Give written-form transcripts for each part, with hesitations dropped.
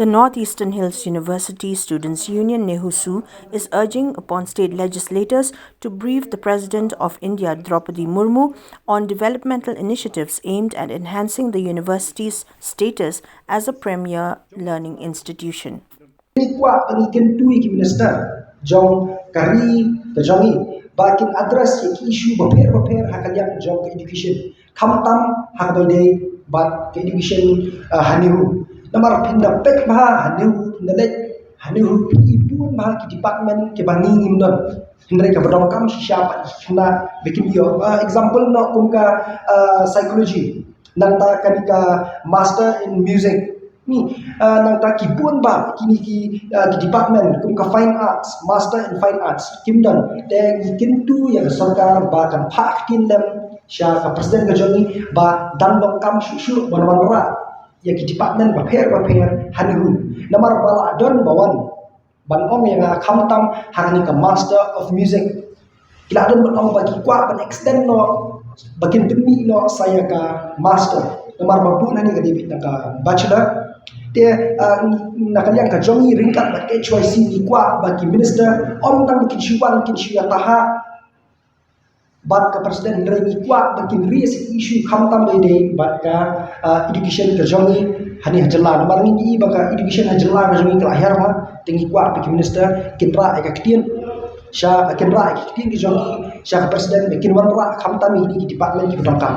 The Northeastern Hills University Students' Union (NEHUSU) is urging upon state legislators to brief the President of India Draupadi Murmu on developmental initiatives aimed at enhancing the university's status as a premier learning institution. Jong kari kejongi bakin address ki issue baper hakaliak jong ke education kamtam hakbade bat ke education hanihu namar pinda pek bah hanihu pindalet hanihu ibun bah ki department ke bangi ngimdon hindai ka badongkam siapa na bikin yo example no kumka psychology nanta kanika master in music ni nang ta kibun ba kini ki department kum ka fine arts master in fine arts kimdan te kintu yang sarkar ba kan phak tin lem sha ka president ka joni ba dan dong kam shu ban ra ya ki department ba pher hanu namar bala don bawan ban ong yang kham tam hani ka master of music kila don ban ong bagi kwa ban extend no bakin demi no saya ka master namar babu nani ka debit ka bachelor dia nakalian ka jongi ringkat bat ke choice ni kwa bagi minister om tang bikin syuan taha bat ka presiden ndre ni kwa bikin ries issue khamtam de bat ka education ka jongi hani hajala nomor ni baka education hajala ka jongi kelahir ma tingi kwa bikin minister kinra ka kitien sha kinra ka kitien ki jongi sha ka presiden bikin wanra khamtam ni di department ki bangkam.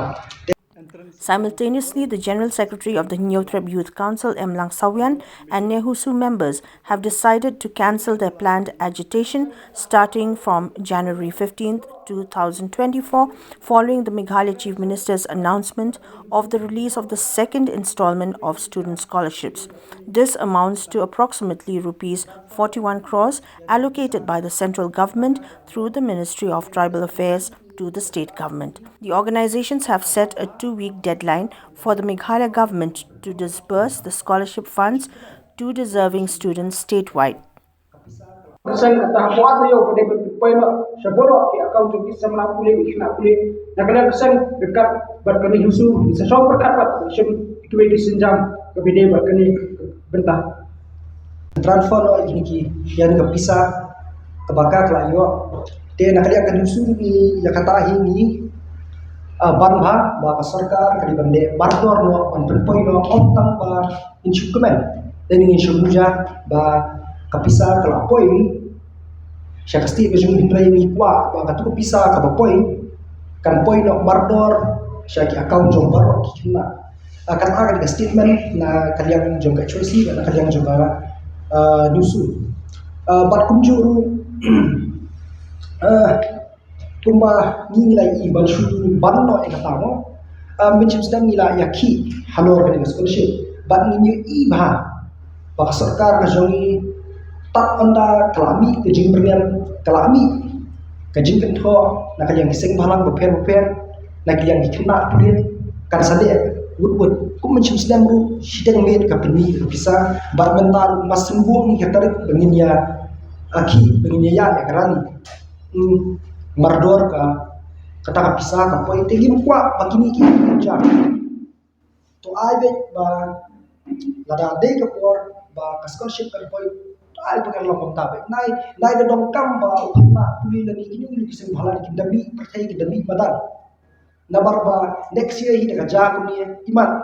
Simultaneously, the General Secretary of the Nyotreb Youth Council, M. Langsawian, and NEHUSU members have decided to cancel their planned agitation starting from January 15, 2024, following the Meghalaya Chief Minister's announcement of the release of the second installment of student scholarships. This amounts to approximately Rs 41 crores allocated by the central government through the Ministry of Tribal Affairs to the state government. The organizations have set a 2-week deadline for the Meghalaya government to disburse the scholarship funds to deserving students statewide. Transfer ini yang kepisah kebakar kelayo te nakali akan usul ni yakata ini banha ba sarkar kali bande bardor no on perpoi no ontang ba instrument dan ingin sumuja ba kapisa kalapoi syakasti bejung hindrai ni kwa ba katu kapisa kapoi kan poi no bardor syaki account jong barok kina akan akan di statement na kalian jong ka choice na kalian jong nusu bat kumjuru kumba nilai i balsu banno e katamo mencim sedang nilai yaki halor dengan scholarship ban nilai i bah bak sarkar ka jongi tak anda kelami kejing bernian kelami kejing kentho nak yang kiseng balang beper nak yang dikena pulir kan sade wood kum mencim sedang ru sidang med ka peni bisa bar mental mas sembuh ni katarik benginya aki benginya ya karani mardor ka kata ka pisa ka poi tegim kwa bakini ki ja to ai be ba lada de ka por ba ka scholarship ka poi to ai be kan lokom tabe nai da dong kam ba na puli la ni ni kiseng bhala ki dami percaya ki dami badan nabar ba next year hi ka ja ku ni iman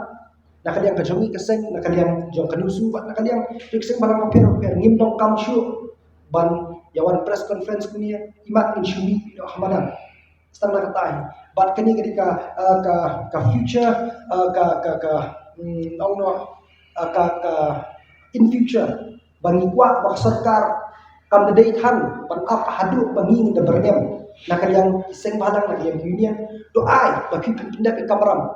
nakaliang ka jongi keseng nakaliang jong kanusu ba nakaliang kiseng bhala per ngim dong kam shu ban yawan press conference kunia imat insyumi do hamadan stang na katai bat kani ketika ka future in future bangi kwa bak sarkar kam de than ban ap hadu bangi de bernyam nakaliang iseng badang nakaliang union do ai bakin pindah ke kamaram